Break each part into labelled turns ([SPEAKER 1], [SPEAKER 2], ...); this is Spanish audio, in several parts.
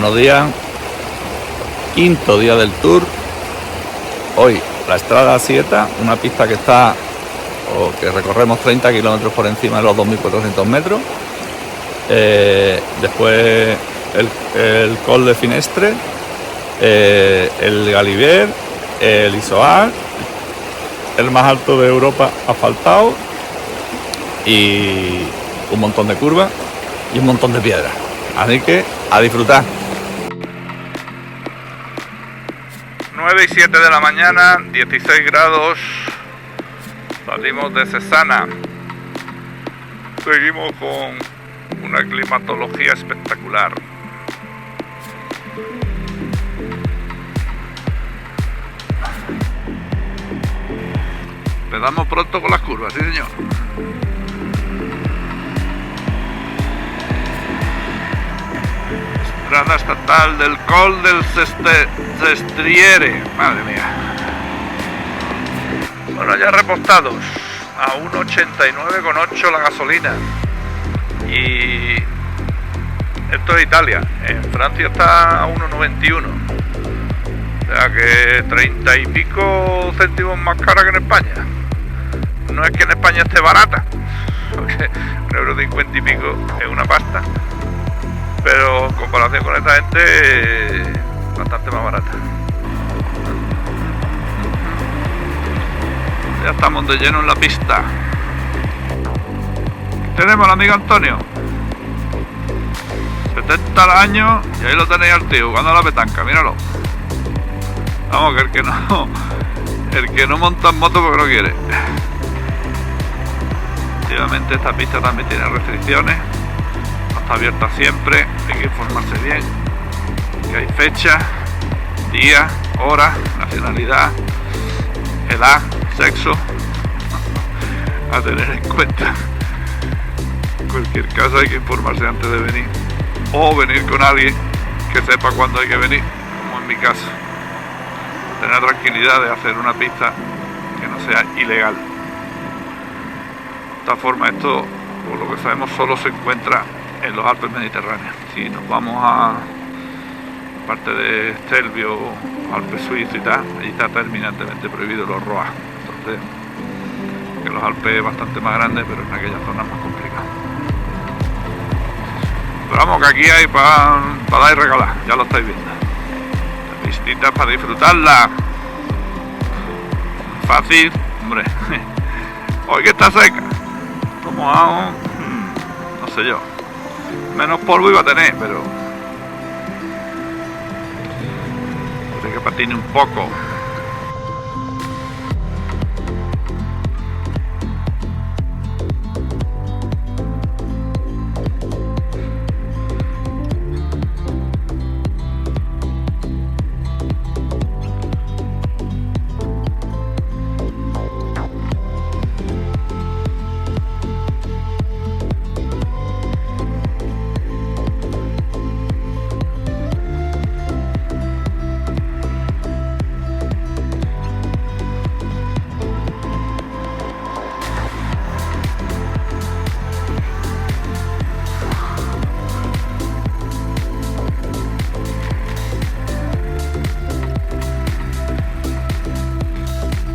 [SPEAKER 1] Buenos días, quinto día del tour. Hoy la Estrada Sieta, una pista que está, o que recorremos 30 kilómetros por encima de los 2.400 metros. Después el Col de Finestre, el Galibier, el Isoar, el más alto de Europa asfaltado, y un montón de curvas y un montón de piedras. Así que a disfrutar. 9 y 7 de la mañana, 16 grados. Salimos de Cesana. Seguimos con una climatología espectacular. Empezamos pronto con las curvas, sí señor. Estrada estatal del Col del Sestriere. Madre mía. Bueno, ya repostados a 1,89,8 la gasolina. Y esto es Italia. En Francia está a 1,91. O sea que 30 y pico céntimos más cara que en España. No es que en España esté barata, porque 1,50 y pico es una pasta. Pero en comparación con esta gente, bastante más barata. Ya estamos de lleno en la pista. Tenemos al amigo Antonio, 70 años, y ahí lo tenéis al tío, jugando a la petanca, míralo. Vamos, que el que no monta en moto porque no quiere. Efectivamente, esta pista también tiene restricciones. Está abierta siempre, hay que informarse bien, que hay fecha, día, hora, nacionalidad, edad, sexo, a tener en cuenta. En cualquier caso hay que informarse antes de venir, o venir con alguien que sepa cuándo hay que venir, como en mi caso. Tener tranquilidad de hacer una pista que no sea ilegal. De esta forma, esto, por lo que sabemos, solo se encuentra en los Alpes Mediterráneos. Si nos vamos a parte de Stelvio, Alpes suizos y tal, allí está terminantemente prohibido los ROA. Entonces, que los Alpes es bastante más grande, pero en aquella zona es más complicado. Pero vamos, que aquí hay para dar y regalar, ya lo estáis viendo. Pistitas para disfrutarla. Fácil, hombre. Hoy que está seca, como hago, no sé yo. Menos polvo iba a tener, pero hay que patine un poco.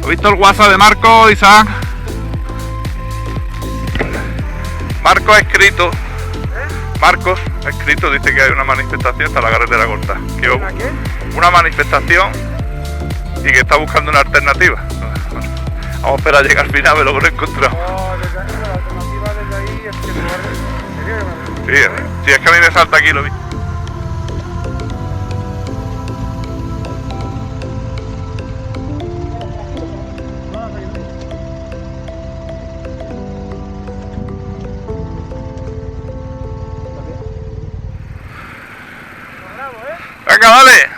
[SPEAKER 1] ¿Has visto el WhatsApp de Marco, Isaac? Marco ha escrito. Marcos ha escrito, dice que hay una manifestación hasta la carretera corta. Una manifestación y que está buscando una alternativa. Vamos a esperar a llegar al final, pero lo he encontrado.
[SPEAKER 2] La alternativa desde ahí es que
[SPEAKER 1] Sí, es que a mí me salta aquí, lo vi. Venga, dale.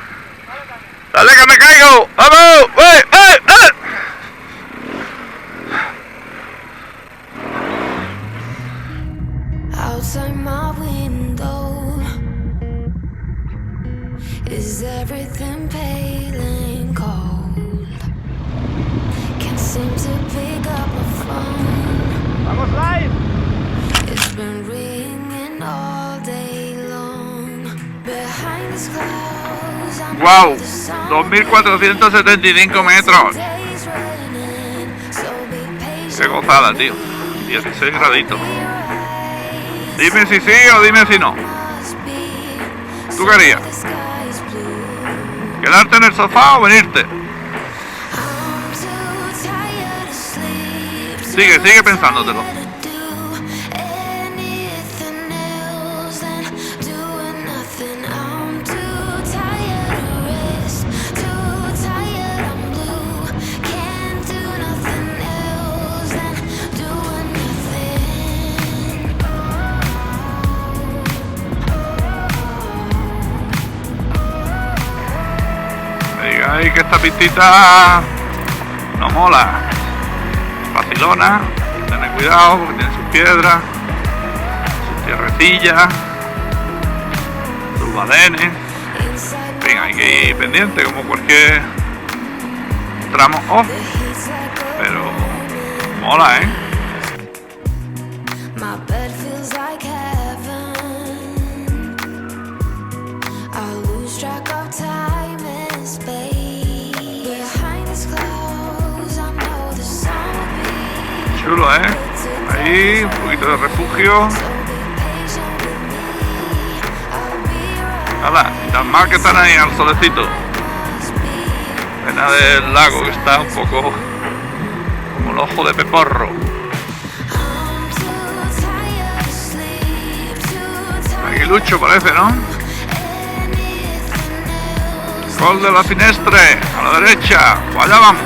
[SPEAKER 1] Dale que me caigo. ¡Vamos!
[SPEAKER 3] Outside my window, is everything pale and cold? Can't seem to pick up my phone.
[SPEAKER 2] ¡Vamos live!
[SPEAKER 3] It's been ringing all day long. Behind the
[SPEAKER 1] ¡Wow! 2.475 metros. ¡Qué gozada, tío! 16 graditos. Dime si sí o dime si no. ¿Tú qué harías? ¿Quedarte en el sofá o venirte? Sigue pensándotelo. Ay, que esta pistita no mola. Facilona, tened cuidado porque tiene sus piedras, sus tierrecillas, sus badenes. En fin, hay que ir pendiente como cualquier tramo off, pero mola, ¿eh? Chulo, ¿eh? Ahí, un poquito de refugio. Nada, y tan mal que están ahí al solecito. Pena del lago que está un poco como el ojo de peporro. Aguilucho parece, ¿no? Gol de la Finestre, a la derecha. Allá vamos.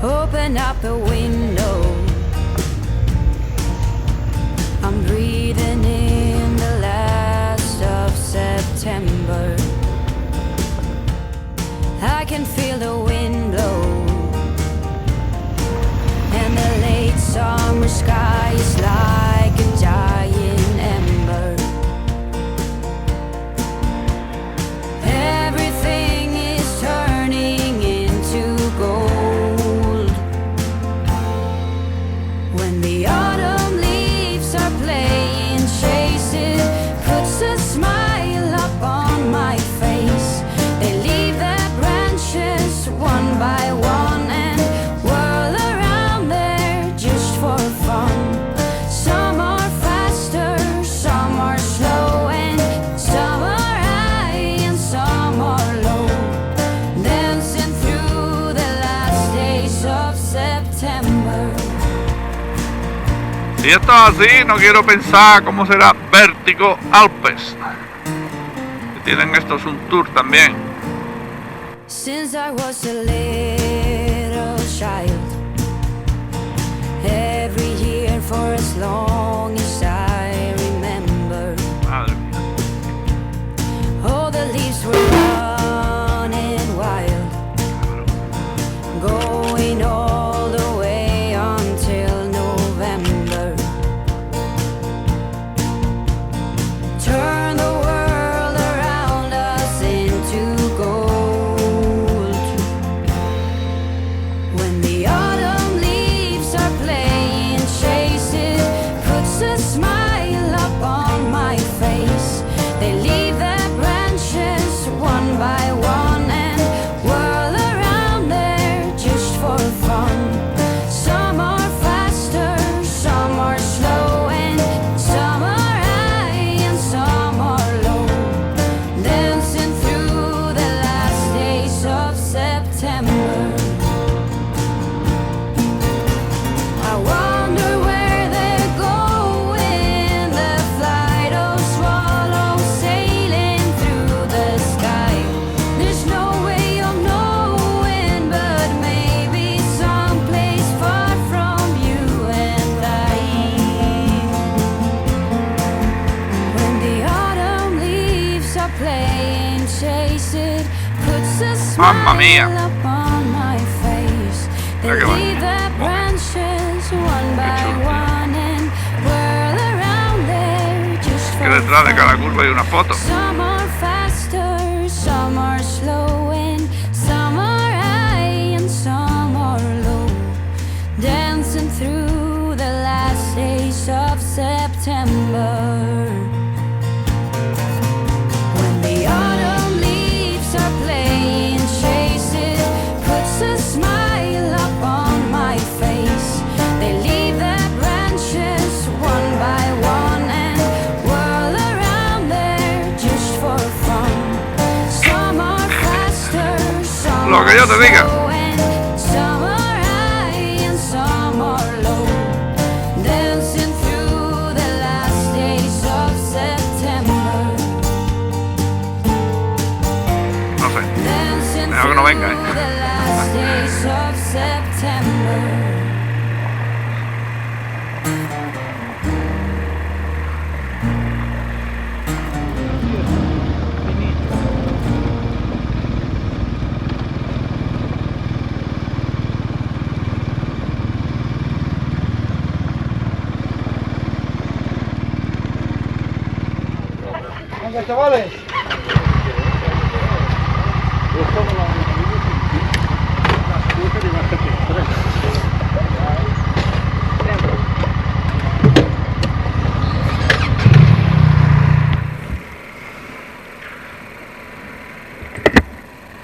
[SPEAKER 4] Open up a window. I'm breathing in the last of September. I can feel the wind blow, and the late summer sky is like a dying ember. Everything is turning into gold. When the autumn leaves are playing chase, it puts a smile up on my face. They leave their branches one by one and whirl around there just for fun. Some are faster, some are slow, and some are high and some are low, dancing through the last days of September.
[SPEAKER 1] Si esto es así, no quiero pensar cómo será Vértigo Alpes. Que tienen estos un tour también.
[SPEAKER 4] Since I was a little child, every year for as long as I remember,
[SPEAKER 1] Madre mía.
[SPEAKER 4] all the leaves were running wild, going all the way until November. Turn the world around us into gold. When the autumn leaves are playing chase, it
[SPEAKER 1] Mamma mía.
[SPEAKER 4] smile upon my face. They
[SPEAKER 1] Mira qué
[SPEAKER 4] leave their
[SPEAKER 1] bonito.
[SPEAKER 4] branches one by
[SPEAKER 1] chulo, tío.
[SPEAKER 4] one and whirl around there just
[SPEAKER 1] Que
[SPEAKER 4] for
[SPEAKER 1] detrás de cada
[SPEAKER 4] fun.
[SPEAKER 1] curva hay una foto.
[SPEAKER 4] Some are faster, some are slow, and some are high and some are low. Dancing through the last days of September. When the autumn leaves are playing chase, it puts a smile upon my face. They leave their branches one by one and whirl around there just for fun. Some are faster, some
[SPEAKER 1] Lo que yo te
[SPEAKER 4] are
[SPEAKER 1] diga.
[SPEAKER 4] slow, and some are high and some are low. Dancing through the last days of September.
[SPEAKER 1] No sé.
[SPEAKER 4] Dancing
[SPEAKER 1] Mejor que no venga,
[SPEAKER 4] through the last days of September.
[SPEAKER 2] Venga, chavales.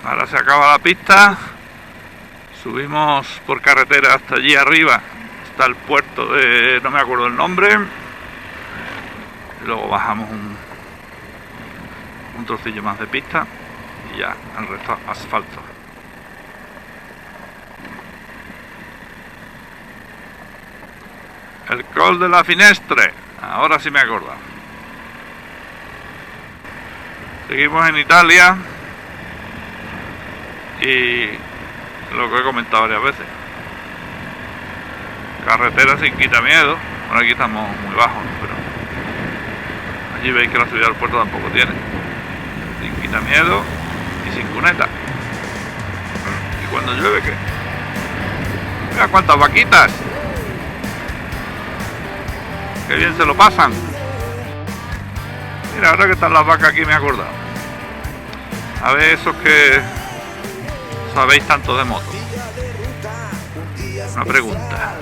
[SPEAKER 1] Ahora se acaba la pista. Subimos por carretera hasta allí arriba. Está el puerto de... no me acuerdo el nombre. Y luego bajamos un trocillo más de pista. Y ya, el resto asfalto. El Col de la Finestre. Ahora sí me acuerdo. Seguimos en Italia. Y lo que he comentado varias veces. Carretera sin quitamiedo. Bueno, aquí estamos muy bajos, ¿no? Pero allí veis que la subida al puerto tampoco tiene. Sin quitamiedo y sin cuneta. ¿Y cuando llueve qué? Mira cuántas vaquitas. Qué bien se lo pasan. Mira, ahora que están las vacas aquí me he acordado. A ver, esos que sabéis tanto de moto. Una pregunta.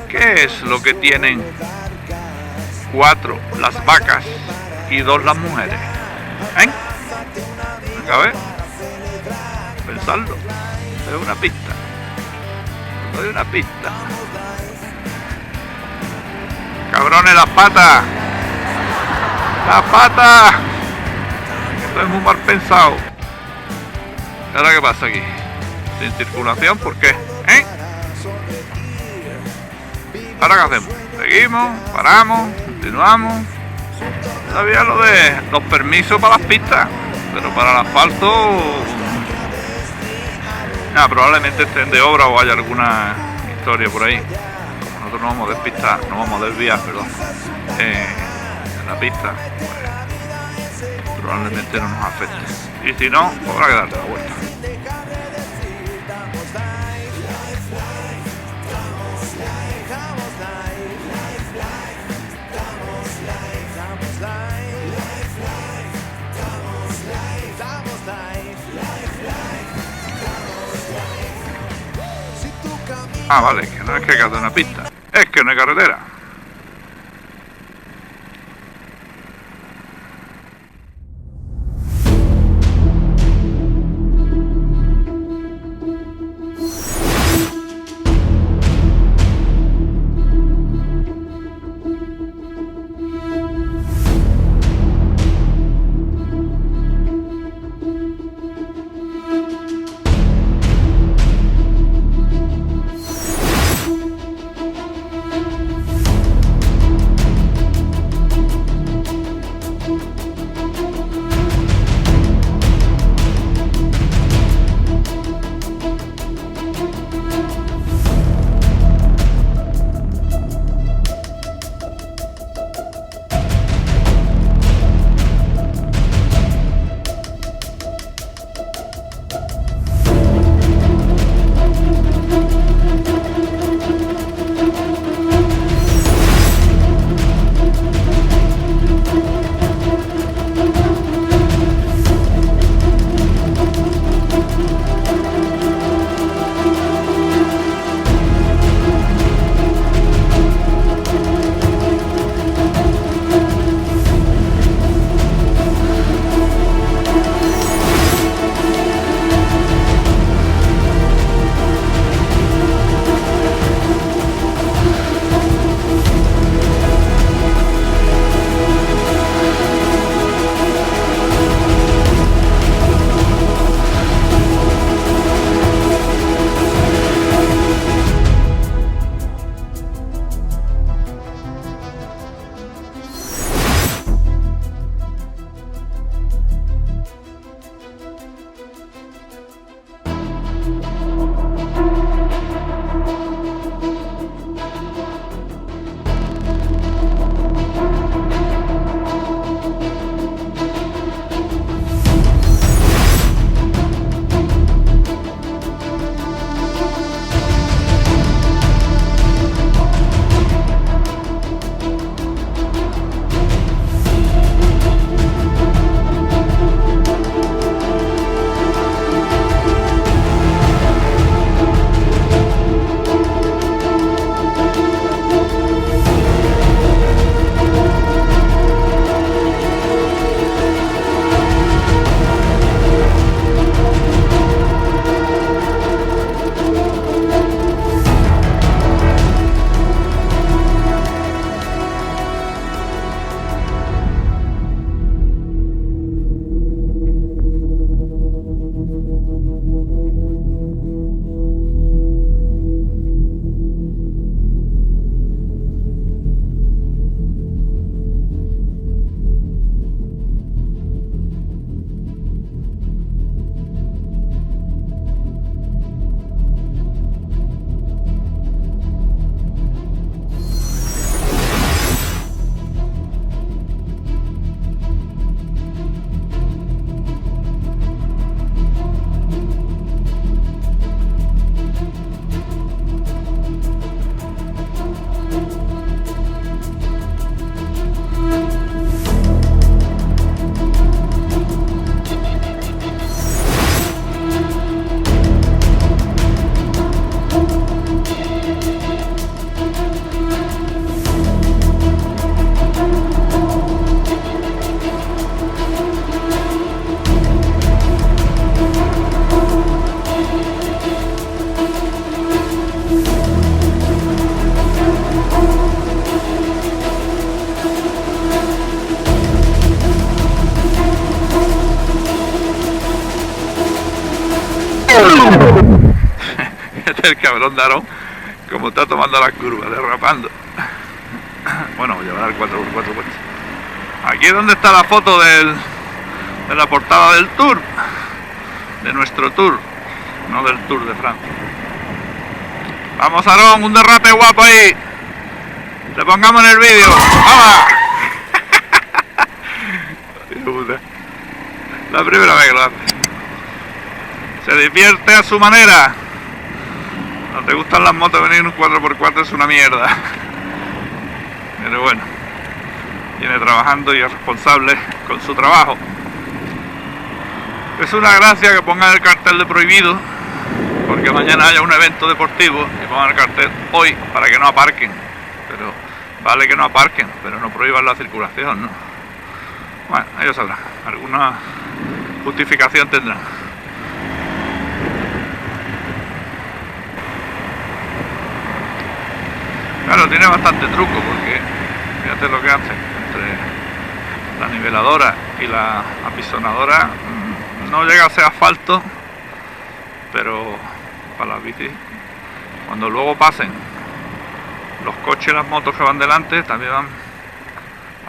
[SPEAKER 1] ¿Qué es lo que tienen 4 las vacas y 2 las mujeres? ¿Eh? Venga, a ver. Pensarlo. Es una pista. Doy una pista. Cabrones, las patas. Las patas. Esto es muy mal pensado. ¿Y ahora qué pasa aquí? Sin circulación, ¿por qué? ¿Eh? ¿Ahora qué hacemos? Seguimos, paramos, continuamos. Sabía lo de los permisos para las pistas, pero para el asfalto nada, probablemente estén de obra o haya alguna historia por ahí. Como nosotros no vamos a despistar, no vamos a desviar, perdón, en la pista, pues probablemente no nos afecte. Y si no, pues habrá que darle la vuelta. Ah, vale, que no es que hay que hacer una pista, es que no hay carretera. el cabrón de Aarón, como está tomando la curva, derrapando. Bueno, llevará el 4x4 puesto. Aquí es donde está la foto de la portada del Tour, de nuestro Tour, no del Tour de Francia. Vamos, Aarón, un derrape guapo ahí. Le pongamos en el vídeo. ¡Vamos! La primera vez que lo hace. Se divierte a su manera. No te gustan las motos, venir en un 4x4 es una mierda. Pero bueno, viene trabajando y es responsable con su trabajo. Es una gracia que pongan el cartel de prohibido, porque mañana haya un evento deportivo y pongan el cartel hoy para que no aparquen. Pero vale que no aparquen, pero no prohíban la circulación, ¿no? Bueno, ellos sabrán, alguna justificación tendrán. Claro, tiene bastante truco, porque fíjate lo que hace entre la niveladora y la apisonadora. No llega a ser asfalto, pero para las bicis, cuando luego pasen los coches y las motos que van delante, también van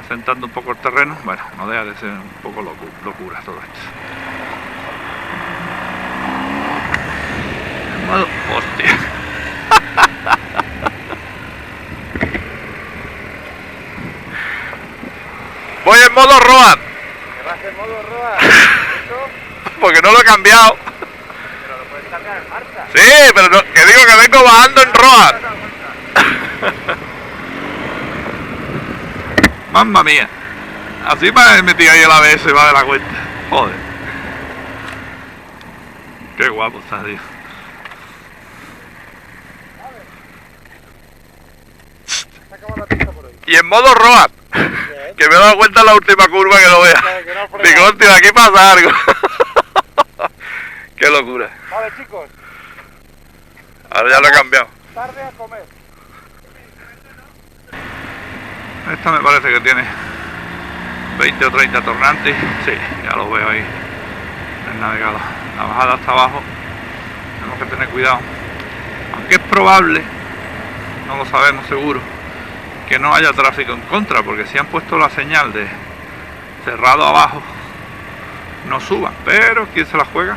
[SPEAKER 1] asentando un poco el terreno. Bueno, no deja de ser un poco locura todo esto. En modo, hostia. Voy en modo Road.
[SPEAKER 2] ¿Te vas en modo Road? ¿Eso?
[SPEAKER 1] Porque no lo he cambiado.
[SPEAKER 2] Pero lo puedes cambiar en marcha.
[SPEAKER 1] Sí, pero no, que digo que vengo bajando en Road. Mamma mía. Así me he metido ahí el ABS y va de la cuenta. Joder. Qué guapo está, tío.
[SPEAKER 2] Se acabó la pista por hoy.
[SPEAKER 1] Y en modo Road. Que me he dado cuenta en la última curva que lo vea.
[SPEAKER 2] Que no frena.
[SPEAKER 1] Digo, hostia, aquí pasa algo. Qué locura.
[SPEAKER 2] Vale, chicos,
[SPEAKER 1] Ahora ya lo he cambiado.
[SPEAKER 2] tarde a comer.
[SPEAKER 1] Esta me parece que tiene 20 o 30 tornantes. Sí, ya lo veo ahí en el navegador. La bajada hasta abajo tenemos que tener cuidado. Aunque es probable, no lo sabemos seguro, que no haya tráfico en contra, porque si han puesto la señal de cerrado abajo, no suban. Pero ¿quién se la juega?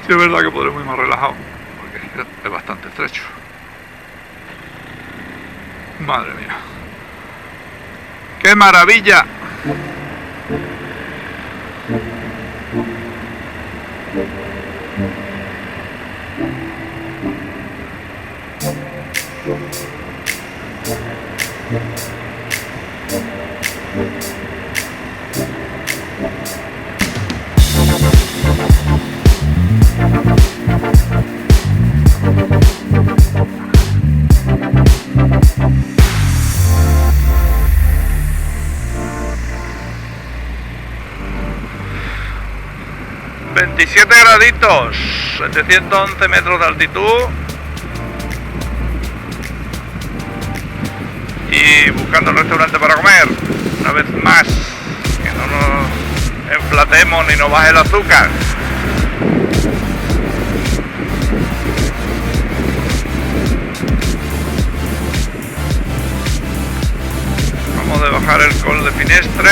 [SPEAKER 1] Sí, es verdad que podremos ir más relajados, porque es bastante estrecho. Madre mía. ¡Qué maravilla! ...27 graditos... ...711 metros de altitud... ...y buscando un restaurante para comer... ...una vez más... ...que no nos enflatemos ni nos baje el azúcar... ...vamos de bajar el Col de Finestre...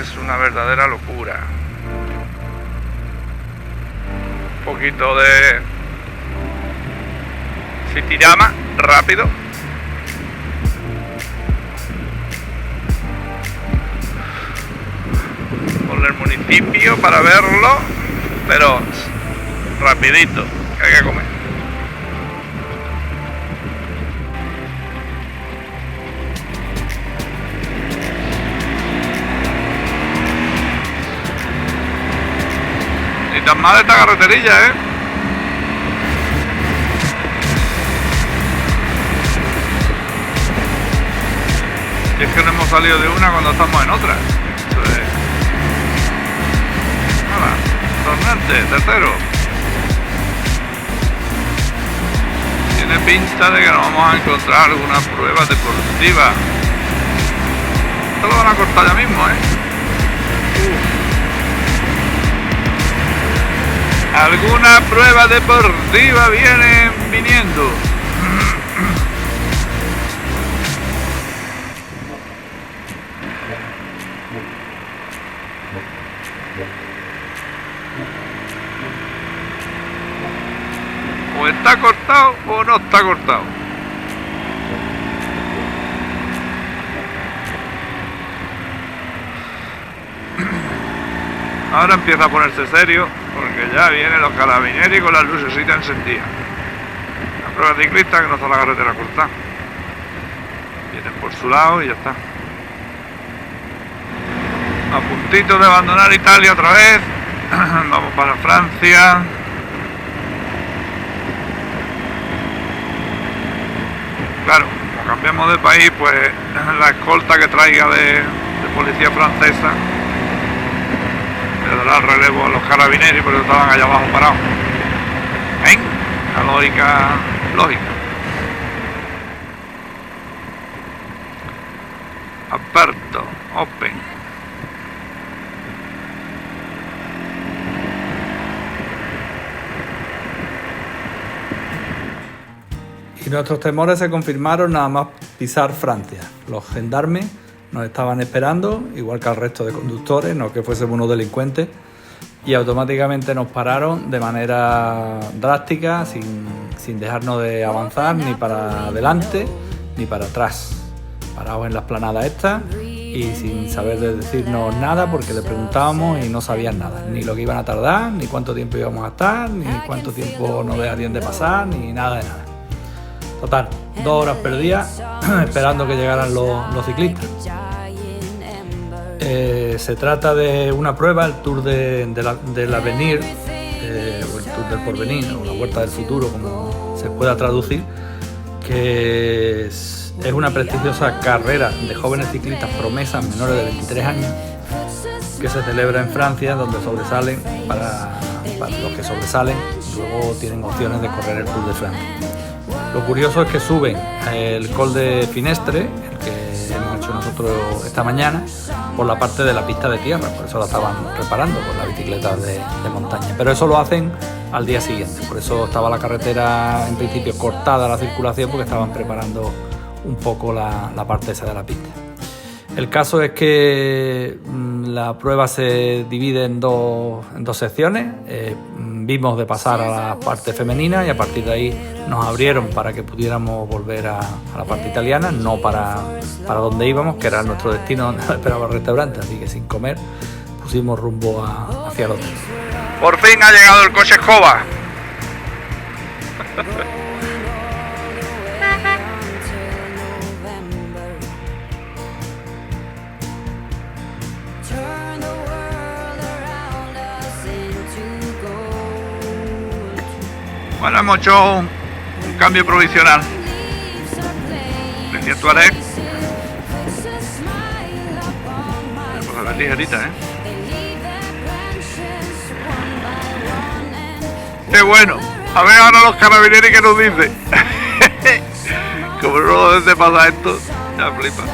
[SPEAKER 1] Es una verdadera locura. Un poquito de Citirama rápido. Por el municipio para verlo, pero rapidito, que hay que comer. Tan mal esta carreterilla, ¿eh? Y es que no hemos salido de una cuando estamos en otra. Entonces... Nada, tornante, tercero. Tiene pinta de que nos vamos a encontrar alguna prueba deportiva. Esto lo van a cortar ya mismo, ¿eh? Alguna prueba deportiva vienen viniendo. O está cortado o no está cortado. Ahora empieza a ponerse serio porque ya vienen los carabineros con las lucecitas encendidas. La prueba ciclista que no está la carretera cortada. Vienen por su lado y ya está. A puntito de abandonar Italia otra vez. Vamos para Francia. Claro, como cambiamos de país, pues la escolta que traiga de policía francesa le dará el relevo a los carabineros, pero estaban allá abajo parados. ¿Eh? La lógica. Aperto, open.
[SPEAKER 5] Y nuestros temores se confirmaron nada más pisar Francia. Los gendarmes nos estaban esperando, igual que al resto de conductores, no que fuésemos unos delincuentes, y automáticamente nos pararon de manera drástica, sin dejarnos de avanzar ni para adelante ni para atrás. Parados en la esplanada esta y sin saber decirnos nada, porque le preguntábamos y no sabían nada, ni lo que iban a tardar, ni cuánto tiempo íbamos a estar, ni cuánto tiempo nos dejarían de pasar, ni nada de nada. Total, 2 horas perdidas esperando que llegaran los ciclistas. Se trata de una prueba, el Tour del Avenir, o el Tour del Porvenir, o la Vuelta del Futuro, como se pueda traducir, que es una prestigiosa carrera de jóvenes ciclistas promesas menores de 23 años, que se celebra en Francia, donde sobresalen, para los que sobresalen, luego tienen opciones de correr el Tour de Francia. Lo curioso es que suben el Col de Finestre, el que hemos hecho nosotros esta mañana, por la parte de la pista de tierra, por eso la estaban reparando con las bicicletas de montaña. Pero eso lo hacen al día siguiente, por eso estaba la carretera en principio cortada la circulación, porque estaban preparando un poco la parte esa de la pista. El caso es que la prueba se divide en dos secciones. Vimos de pasar a la parte femenina y a partir de ahí nos abrieron para que pudiéramos volver a la parte italiana, no para donde íbamos, que era nuestro destino, donde nos esperaba el restaurante, así que sin comer pusimos rumbo hacia el hotel.
[SPEAKER 1] Por fin ha llegado el coche escoba. Bueno, hemos hecho un cambio provisional. Decía Tuareg. Pues la ligerita, Qué bueno. A ver ahora los carabineros que nos dicen. Como no desde pasa esto, ya flipa.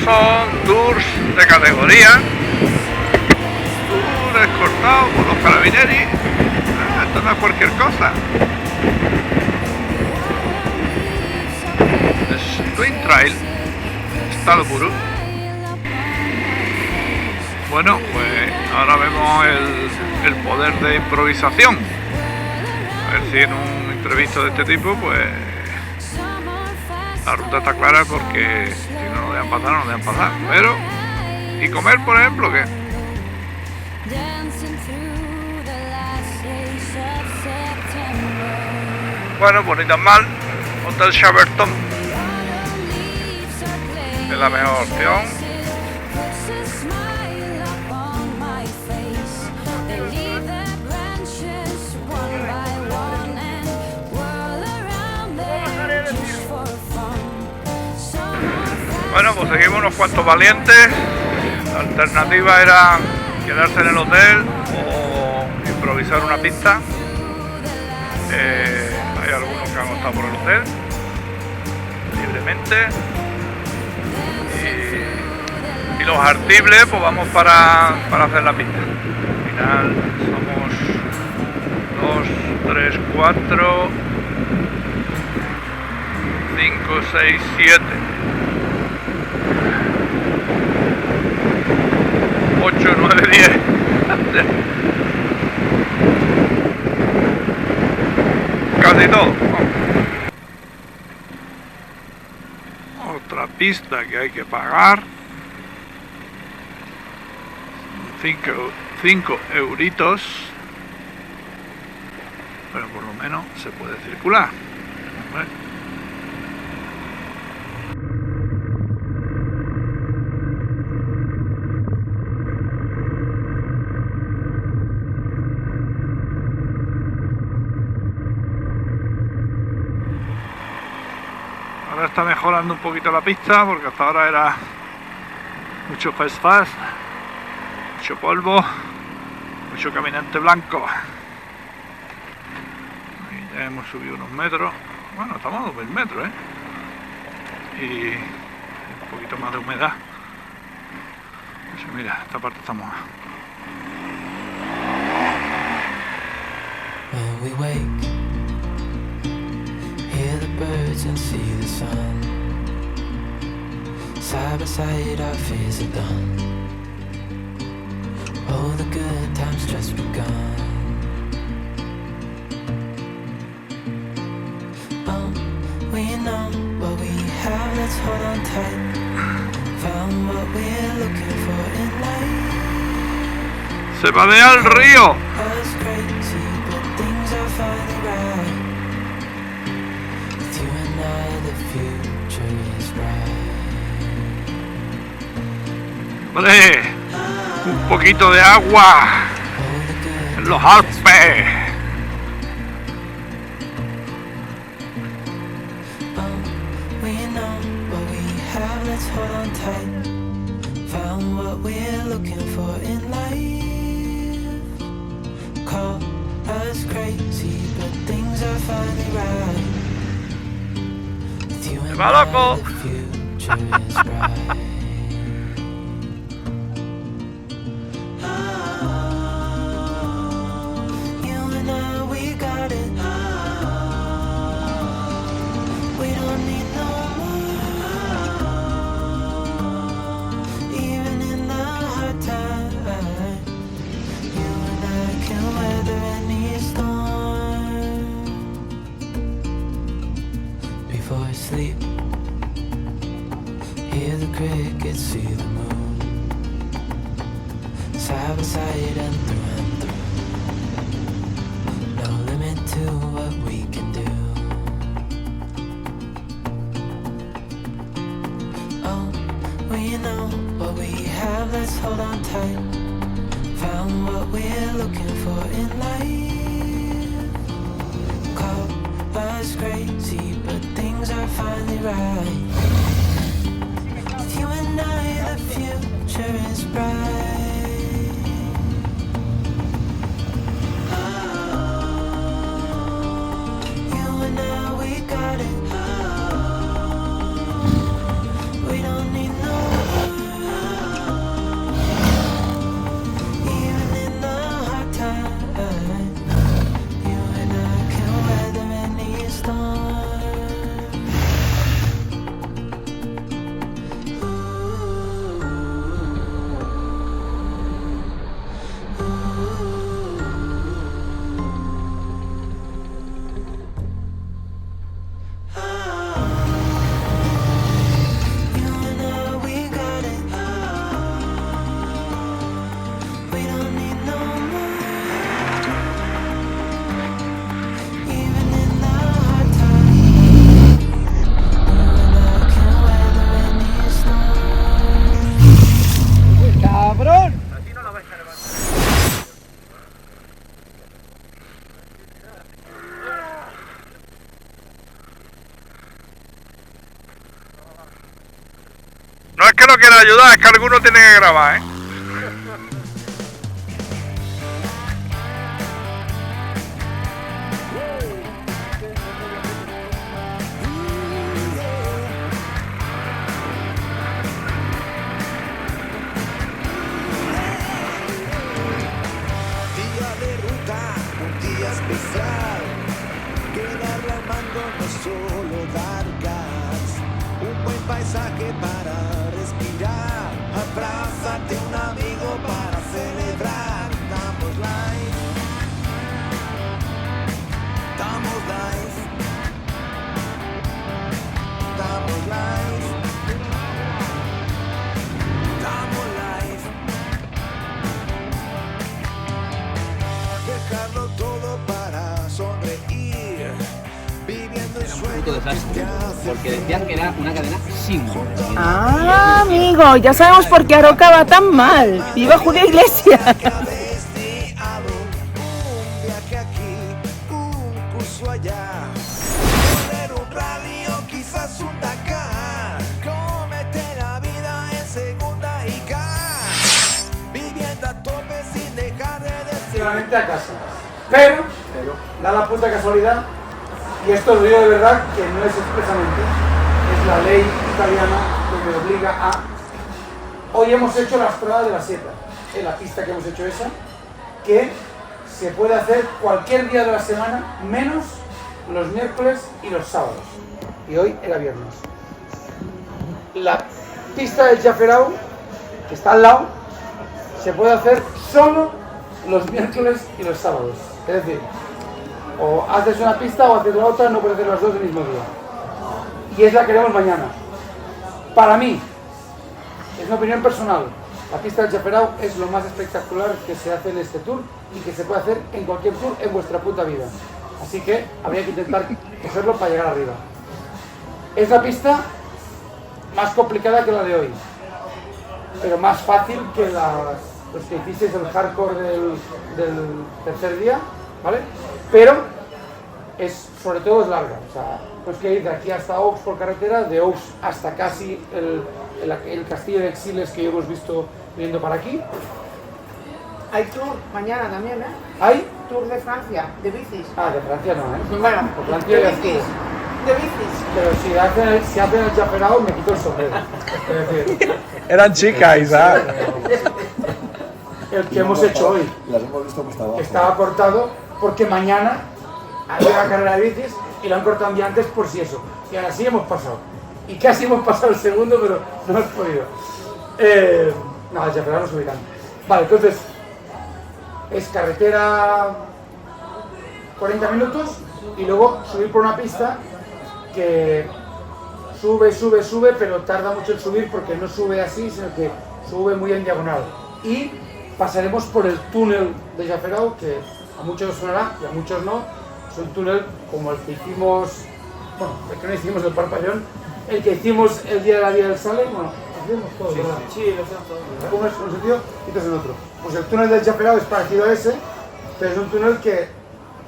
[SPEAKER 1] Son tours de categoría, tours cortados por los carabineros. Esto no es cualquier cosa. Es Twin Trail, estado puro. Bueno, pues ahora vemos el poder de improvisación. A ver si en un imprevisto de este tipo, pues la ruta está clara, porque si no nos dejan pasar, no nos dejan pasar. Pero, ¿y comer, por ejemplo, qué? Bueno, pues ni tan mal. Hotel Chaberton es la mejor opción. Bueno, pues seguimos unos cuantos valientes. La alternativa era quedarse en el hotel o improvisar una pista. Hay algunos que han optado por el hotel libremente. Y los artibles, pues vamos para hacer la pista. Al final somos 2, 3, 4, 5, 6, 7, 8, 9, 10. Casi todo. Otra pista que hay que pagar. 5 euritos. Pero por lo menos se puede circular. ¿Vale? Ahora está mejorando un poquito la pista porque hasta ahora era mucho fast, mucho polvo, mucho caminante blanco. Y ya hemos subido unos metros. Bueno, estamos a 2000 metros, y un poquito más de humedad. Pues mira, esta parte está moja.
[SPEAKER 6] When we wake, hear the birds and see the sun. Side by side our fears are done. Oh, the good times just begun. Oh, we know what we have, let's hold on tight. Found what we're looking for in life.
[SPEAKER 1] ¡Se padea el río!
[SPEAKER 6] Was crazy, but things are finally right. With you and I, the future is bright.
[SPEAKER 1] ¡Hombre! ¡Un poquito de agua!
[SPEAKER 6] Oh, the good
[SPEAKER 1] ¡En los Alpes!
[SPEAKER 6] we know what we have, let's hold on tight. Found what we're looking for in life. Call us crazy, but things are finally right. With you and
[SPEAKER 1] va loco!
[SPEAKER 6] I, the future is bright. You and I, we got it. We don't need no more. Even in the hard time, you and I can weather any storm. Before I sleep, hear the crickets, see the moon. Side by side and through. No limit to what we can do. Oh, we know what we have, let's hold on tight. Found what we're looking for in life. Call us crazy, but things are finally right. With you and I, the future is bright. You and I, we got it. We don't need no more. Even in the hard time, you and I can weather any storm.
[SPEAKER 1] ayudar, es que alguno tiene que grabar, ¿eh?
[SPEAKER 6] Día de ruta, un día especial. Quedarle al mando no es solo dar gas. Un buen paisaje para respirar. Abrázate un amigo para celebrar. Damos life. Damos life. Damos life. Damos life. Dejarlo todo para sonreír, viviendo el sueño
[SPEAKER 7] Puto desastre, porque decían que era una cadena sin contenido.
[SPEAKER 8] Ah, amigo, ya sabemos por qué Aroca va tan mal. ¡Viva Julio Iglesias!
[SPEAKER 6] desviado. Un viaje aquí, un curso allá, correr un rally o quizás un Dakar, cómete la vida en segunda y gas, viviendo a tope sin dejar de decir.
[SPEAKER 2] A casa. Pero da la puta casualidad, y esto lo digo de verdad, que no es expresamente, es la ley italiana que me obliga a... Hoy hemos hecho la estrada de la seta, en la pista que hemos hecho esa, que se puede hacer cualquier día de la semana, menos los miércoles y los sábados. Y hoy era viernes. La pista del Jaferau, que está al lado, se puede hacer solo los miércoles y los sábados. Es decir, o haces una pista o haces la otra, no puedes hacer las dos el mismo día. Y es la que haremos mañana. Para mí, es mi opinión personal, la pista del Jaferau es lo más espectacular que se hace en este tour y que se puede hacer en cualquier tour en vuestra puta vida. Así que habría que intentar cogerlo para llegar arriba. Es la pista más complicada que la de hoy, pero más fácil que los que hicisteis el hardcore del tercer día, ¿vale? Pero sobre todo es larga, o sea, pues que ir de aquí hasta Oaks por carretera, de Oaks hasta casi el castillo de Exiles que hemos visto viniendo para aquí.
[SPEAKER 8] Hay tour mañana también, ¿eh?
[SPEAKER 2] ¿Hay?
[SPEAKER 8] Tour de Francia, de bicis.
[SPEAKER 2] Ah, de Francia no, ¿eh?
[SPEAKER 8] Bueno,
[SPEAKER 2] Por Francia
[SPEAKER 8] de
[SPEAKER 2] ya
[SPEAKER 8] bicis.
[SPEAKER 2] estuvo.
[SPEAKER 8] De bicis.
[SPEAKER 2] Pero si hacen el Jaferau me quito el sombrero. Es decir,
[SPEAKER 1] Eran chicas, ¿sabes?
[SPEAKER 2] el que hemos hecho hoy
[SPEAKER 9] Las hemos visto cuesta abajo.
[SPEAKER 2] estaba cortado porque mañana había una carrera de bicis y lo han cortado un día antes por si eso. Y ahora sí hemos pasado. Y casi hemos pasado el segundo, pero no hemos podido. No, ya pero no subirán. Vale, entonces es carretera 40 minutos y luego subir por una pista que sube, pero tarda mucho en subir porque no sube así, sino que sube muy en diagonal. Y pasaremos por el túnel de Jaferau, que a muchos sonará y a muchos no. Es un túnel como el que hicimos, bueno, el que no hicimos el Parpallón, el que hicimos el día de la Vía del Sale, bueno, hacemos todo, ¿verdad?
[SPEAKER 8] Sí, lo sé todo.
[SPEAKER 2] Uno es un sentido y otro es en otro. Pues el túnel del Jaferau es parecido a ese, pero es un túnel que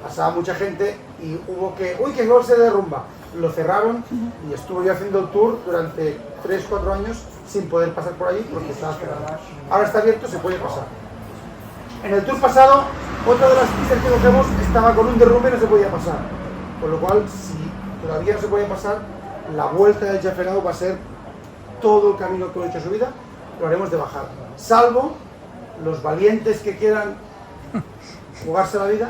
[SPEAKER 2] pasaba mucha gente y hubo que, uy, que luego se derrumba. Lo cerraron y estuve yo haciendo el tour durante 3-4 años sin poder pasar por allí porque estaba cerrado. Ahora está abierto, se puede pasar. En el tour pasado, otra de las pistas que cogemos estaba con un derrumbe y no se podía pasar. Con lo cual, si todavía no se puede pasar, la vuelta del Jaferau va a ser todo el camino que hemos hecho subida, lo haremos de bajada. Salvo los valientes que quieran jugarse la vida.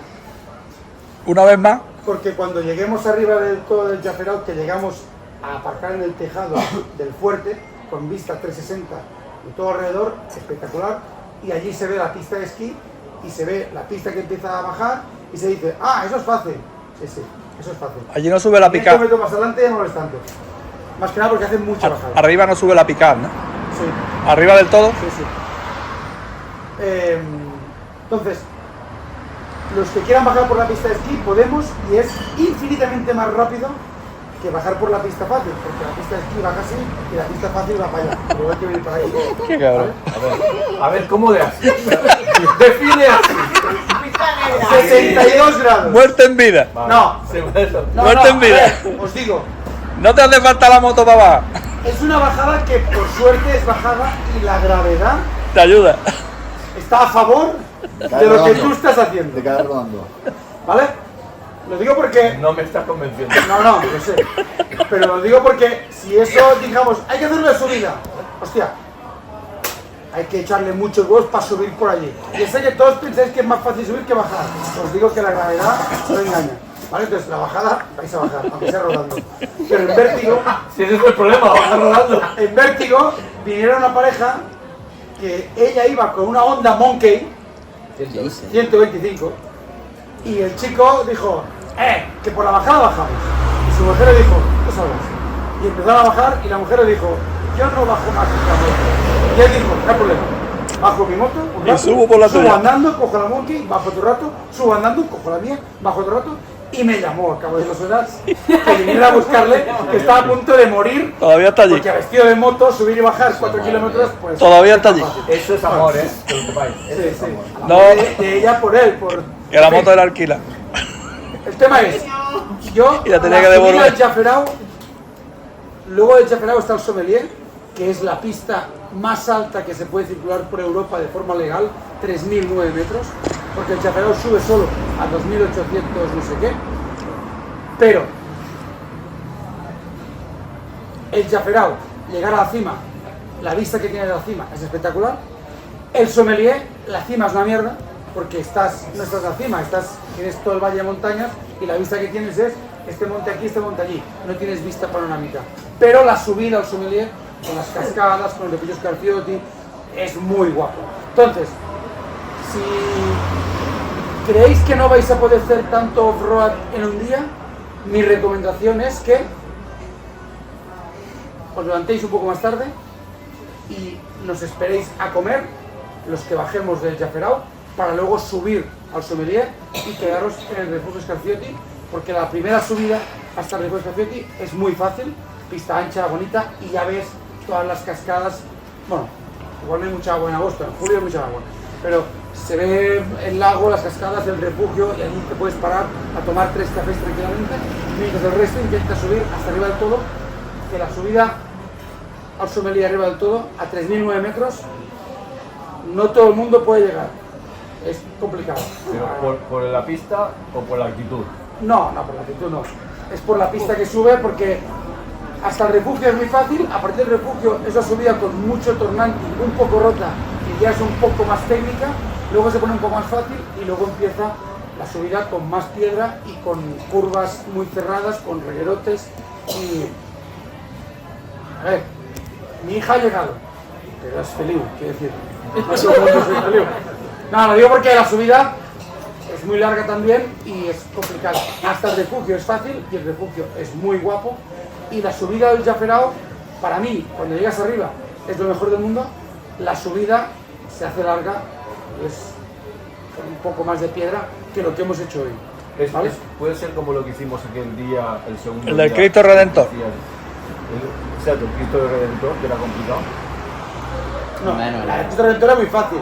[SPEAKER 1] Una vez más.
[SPEAKER 2] Porque cuando lleguemos arriba del todo del Jaferau, que llegamos a aparcar en el tejado del fuerte, con vista 360 y todo alrededor, espectacular, y allí se ve la pista de esquí y se ve la pista que empieza a bajar y se dice, ah, eso es fácil. Sí, sí, eso es fácil.
[SPEAKER 1] Allí no sube la
[SPEAKER 2] 5
[SPEAKER 1] picar.
[SPEAKER 2] metros más adelante ya no lo es tanto. Más que nada porque hace mucha bajada.
[SPEAKER 1] Arriba no sube la picar, ¿no?
[SPEAKER 2] Sí.
[SPEAKER 1] Arriba del todo.
[SPEAKER 2] Sí, sí. Entonces, los que quieran bajar por la pista de esquí podemos y es infinitamente más rápido que bajar por la pista fácil, porque la pista de esquí baja así y la pista fácil va para allá. Luego hay que venir para aquí.
[SPEAKER 1] Qué cabrón.
[SPEAKER 5] A ver, ¿cómo de así?
[SPEAKER 2] Define así. 62 grados.
[SPEAKER 1] Muerte en vida.
[SPEAKER 2] No, no,
[SPEAKER 1] Muerte en vida.
[SPEAKER 2] a ver, os digo,
[SPEAKER 1] No te hace falta la moto para abajo.
[SPEAKER 2] Es una bajada que por suerte es bajada y la gravedad
[SPEAKER 5] Te ayuda.
[SPEAKER 2] está a favor de lo que tú estás haciendo.
[SPEAKER 9] Te quedas rodando.
[SPEAKER 2] ¿Vale? Lo digo porque...
[SPEAKER 10] No me estás convenciendo.
[SPEAKER 2] No, lo sé. Pero lo digo porque si eso, digamos, hay que hacer una subida. Hostia, hay que echarle muchos huevos para subir por allí. Y sé que todos pensáis que es más fácil subir que bajar. Os digo que la gravedad no engaña. ¿Vale? Entonces la bajada vais a bajar, aunque sea rodando. Pero en Vértigo...
[SPEAKER 10] Si ese es el problema, bajar rodando.
[SPEAKER 2] En Vértigo vinieron una pareja que ella iba con una Honda Monkey 125 y el chico dijo, que por la bajada bajamos. Y su mujer le dijo, ¿qué sabes? Y empezaron a bajar y la mujer le dijo, yo no bajo más que la moto. Y él dijo, no hay problema, bajo mi moto, un rato,
[SPEAKER 5] subo por la
[SPEAKER 2] subo
[SPEAKER 5] tuya.
[SPEAKER 2] andando, cojo la Monkey, bajo otro rato, subo andando, cojo la mía, bajo otro rato. Y me llamó a cabo de 2 horas que viniera a buscarle, que estaba a punto de morir.
[SPEAKER 5] Todavía está allí.
[SPEAKER 2] Porque vestido de moto, subir y bajar 4 kilómetros, pues...
[SPEAKER 5] Todavía está allí.
[SPEAKER 10] Eso es amor, ¿eh? Que lo sepáis. Eso
[SPEAKER 2] Sí,
[SPEAKER 10] es
[SPEAKER 2] sí.
[SPEAKER 10] amor.
[SPEAKER 5] No.
[SPEAKER 2] De ella por él, por...
[SPEAKER 5] Que la moto era alquila.
[SPEAKER 2] El tema es, yo,
[SPEAKER 5] Y la tenía que
[SPEAKER 2] subida
[SPEAKER 5] devolver.
[SPEAKER 2] del Jaferao, luego del Jaferao está el Sommelier, que es la pista más alta que se puede circular por Europa de forma legal, 3.009 metros, porque el Jaferao sube solo a 2.800 no sé qué, pero el Jaferao, llegar a la cima, la vista que tiene de la cima es espectacular. El Sommelier, la cima es una mierda, porque no estás en la cima, tienes todo el valle de montañas y la vista que tienes es este monte aquí, este monte allí, no tienes vista panorámica. Pero la subida al Sommelier, con las cascadas, con el Refugio Scarfiotti, es muy guapo. Entonces, si creéis que no vais a poder hacer tanto off-road en un día, mi recomendación es que os levantéis un poco más tarde y nos esperéis a comer los que bajemos del Jaferao para luego subir al Sommelier y quedaros en el Refugio Scarfiotti, porque la primera subida hasta el Refugio Scarfiotti es muy fácil, pista ancha, bonita, y ya ves todas las cascadas. Bueno, igual no hay mucha agua en agosto, en julio hay mucha agua, pero se ve el lago, las cascadas, el refugio, y allí te puedes parar a tomar 3 cafés tranquilamente, mientras el resto intenta subir hasta arriba del todo, que la subida al Sommelier arriba del todo, a 3.009 metros, no todo el mundo puede llegar, es complicado.
[SPEAKER 10] Pero por la pista o por la actitud.
[SPEAKER 2] No, por la actitud no, es por la pista que sube, porque hasta el refugio es muy fácil, a partir del refugio es una subida con mucho tornante, un poco rota, y ya es un poco más técnica, luego se pone un poco más fácil y luego empieza la subida con más piedra y con curvas muy cerradas, con reguerotes y... A ver, mi hija ha llegado, pero es feliz, quiero decir. No todo el mundo es feliz. No, lo digo porque la subida es muy larga también y es complicada. Hasta el refugio es fácil y el refugio es muy guapo. Y la subida del Jaferao, para mí, cuando llegas arriba, es lo mejor del mundo. La subida se hace larga, es con un poco más de piedra que lo que hemos hecho hoy. ¿Vale?
[SPEAKER 10] Puede ser como lo que hicimos aquel día, el segundo
[SPEAKER 5] El del
[SPEAKER 10] día.
[SPEAKER 5] Cristo Redentor.
[SPEAKER 10] Exacto, el Cristo Redentor, que era complicado.
[SPEAKER 2] No,
[SPEAKER 7] Bueno,
[SPEAKER 2] la Cristo Redentor era muy fácil.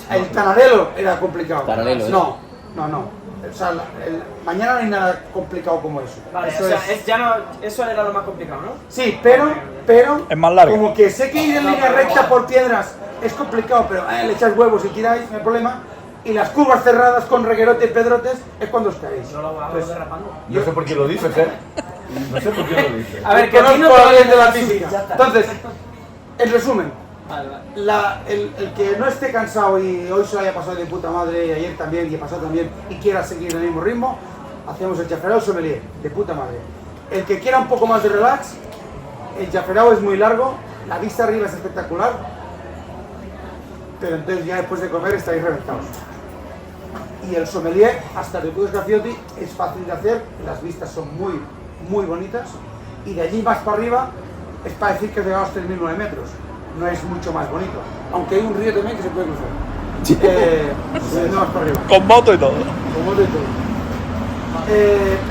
[SPEAKER 2] El Canarelo era complicado.
[SPEAKER 7] Paralelo, ¿eh?
[SPEAKER 2] No. O sea, mañana no hay nada complicado como eso.
[SPEAKER 11] Vale,
[SPEAKER 2] Eso
[SPEAKER 11] o sea,
[SPEAKER 2] es-
[SPEAKER 11] eso era lo más complicado, ¿no?
[SPEAKER 2] Sí, pero
[SPEAKER 5] Es más largo.
[SPEAKER 2] como que sé que ir en línea recta por piedras es complicado, pero le echas huevos y tiráis, no hay problema. Y las curvas cerradas con reguerote y pedrotes es cuando os caéis.
[SPEAKER 11] No lo hago
[SPEAKER 2] Pues,
[SPEAKER 11] derrapando.
[SPEAKER 10] No sé por qué lo dices, ¿eh? No sé por qué lo dices.
[SPEAKER 11] A ver,
[SPEAKER 2] que
[SPEAKER 11] que
[SPEAKER 2] conozco a alguien de la física.
[SPEAKER 11] Ya está.
[SPEAKER 2] Entonces, en resumen,
[SPEAKER 11] Vale, vale.
[SPEAKER 2] el que no esté cansado y hoy se lo haya pasado de puta madre y ayer también y pasado también y quiera seguir en el mismo ritmo, hacemos el Jaferao Sommelier, de puta madre. El que quiera un poco más de relax, el Jaferao es muy largo, la vista arriba es espectacular, pero entonces ya después de comer estáis reventados. Y el Sommelier, hasta el Refugio Scarfiotti, es fácil de hacer, las vistas son muy bonitas, y de allí más para arriba es para decir que llegamos a 3.009 metros. No es mucho más bonito, aunque hay un río también que se puede cruzar. Subiendo más para arriba,
[SPEAKER 5] Con moto y todo.
[SPEAKER 2] con moto y todo.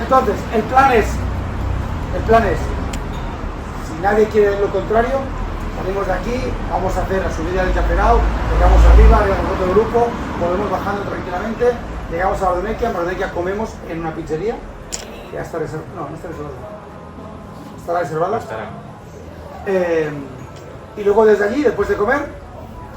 [SPEAKER 2] Entonces, el plan es, si nadie quiere lo contrario, salimos de aquí, vamos a hacer la subida del Jaferao, llegamos arriba, llegamos otro grupo, volvemos bajando tranquilamente, llegamos a Bardonequia, en Bardonequia comemos en una pizzería, que ya está reservada, no está reservada, estará reservada. Y luego desde allí, después de comer,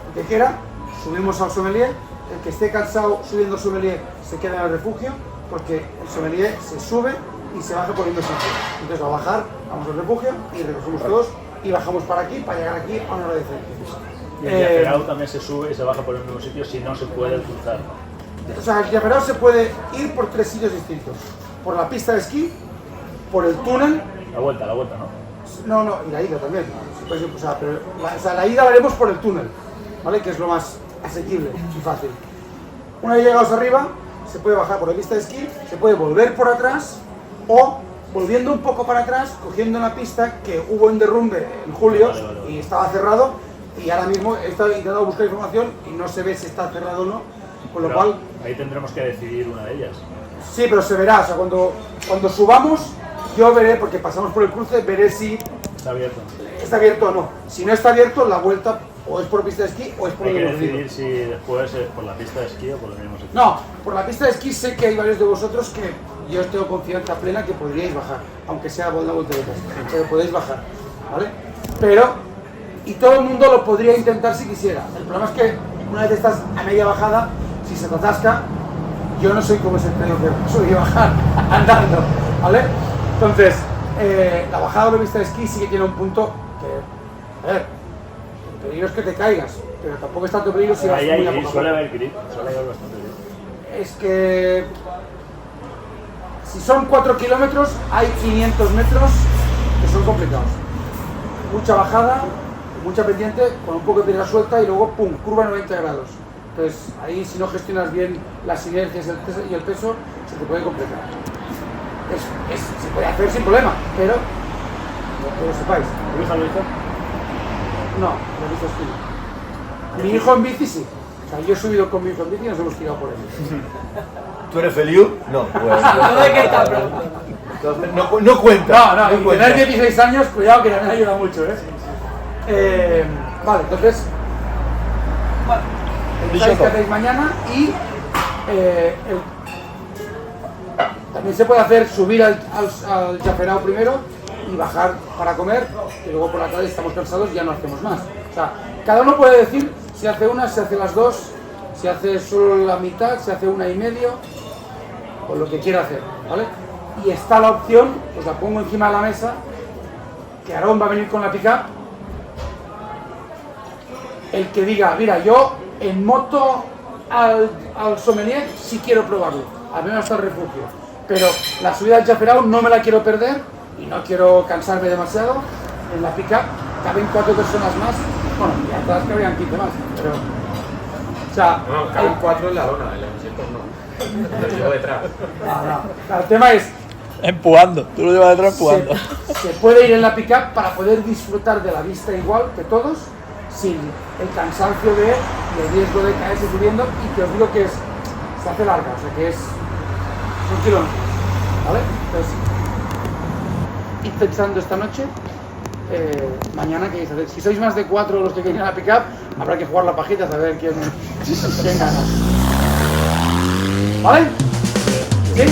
[SPEAKER 2] el que quiera, subimos al sommelier. El que esté cansado subiendo al sommelier se queda en el refugio, porque el sommelier se sube y se baja por el mismo sitio. Entonces al bajar, vamos al refugio y recogemos todos y bajamos para aquí, para llegar aquí a una hora de diferencia.
[SPEAKER 10] Y el Jaferao también se sube y se baja por el mismo sitio si no se puede cruzar.
[SPEAKER 2] O sea, el Jaferao se puede ir por 3 sitios distintos. Por la pista de esquí, por el túnel.
[SPEAKER 10] La vuelta, ¿no?
[SPEAKER 2] No, y la ida también. Pues, o sea, la ida la haremos por el túnel, ¿vale? Que es lo más asequible y fácil. Una vez llegados arriba, se puede bajar por la pista de esquí, se puede volver por atrás o volviendo un poco para atrás, cogiendo una pista que hubo un derrumbe en julio y estaba cerrado, y ahora mismo he estado intentando buscar información y no se ve si está cerrado o no, con lo cual...
[SPEAKER 10] Ahí tendremos que decidir una de ellas.
[SPEAKER 2] Sí, pero se verá, o sea, cuando subamos, yo veré, porque pasamos por el cruce, veré si... Está abierto o no. Si no está abierto, la vuelta o es por pista de esquí o es por el
[SPEAKER 10] recorrido. Hay que decidir si después es por la pista de esquí o por el mismo sitio.
[SPEAKER 2] No, por la pista de esquí sé que hay varios de vosotros que yo tengo confianza plena que podríais bajar, aunque sea la voltereta, pero podéis bajar, ¿vale? Pero, y todo el mundo lo podría intentar si quisiera. El problema es que una vez estás a media bajada, si se te atasca, yo no soy como ese tren que subí a bajar andando, ¿vale? Entonces, la bajada de la pista de esquí sí que tiene un punto que, a ver, el peligro es que te caigas, pero tampoco es tanto peligro si vas muy a poco.
[SPEAKER 10] Suele haber grip, suele haber bastante grip.
[SPEAKER 2] Es que si son 4 kilómetros, hay 500 metros que son complicados. Mucha bajada, mucha pendiente, con un poco de piedra suelta y luego pum, curva 90 grados. Entonces ahí si no gestionas bien las inercias y el peso, se te puede complicar. Se puede hacer sin problema, pero que lo sepáis.
[SPEAKER 10] ¿Tu hija lo hizo?
[SPEAKER 2] No, lo hizo esquí. Mi hijo en bici sí. O sea, yo he subido con mi hijo en bici y nos hemos tirado por él.
[SPEAKER 9] ¿Tú eres Feliu? No, pues.
[SPEAKER 2] No,
[SPEAKER 9] no cuenta.
[SPEAKER 2] No, y tener 16 años, cuidado que también ayuda mucho, vale, entonces. Bueno, el que hacéis mañana y. También se puede hacer subir al Jaferao primero y bajar para comer, y luego por la tarde estamos cansados y ya no hacemos más. O sea, cada uno puede decir si hace una, si hace las dos, si hace solo la mitad, si hace una y medio, o lo que quiera hacer, ¿vale? Y está la opción, os la pongo encima de la mesa, que Aarón va a venir con la pick-up, el que diga, mira, yo en moto al sommelier sí quiero probarlo, al menos hasta el refugio, pero la subida al Jaferao no me la quiero perder y no quiero cansarme demasiado. En la pick-up caben 4 personas más, bueno, y atrás cabrían 15 más, pero... O sea,
[SPEAKER 12] no, caben 4 en la lona, en la camiseta no. Lo llevo detrás.
[SPEAKER 2] El tema es...
[SPEAKER 5] Empujando, tú lo llevas detrás empujando.
[SPEAKER 2] Se puede ir en la pick-up para poder disfrutar de la vista igual que todos, sin el cansancio de el riesgo de caerse subiendo, y que os digo que se hace larga, o sea que es un kilómetro, ¿vale? Entonces, id pensando esta noche, mañana qué queréis hacer. Si sois más de 4 los que quieren la pick-up, habrá que jugar la pajita a saber quién gana. ¿Vale? ¿Sí?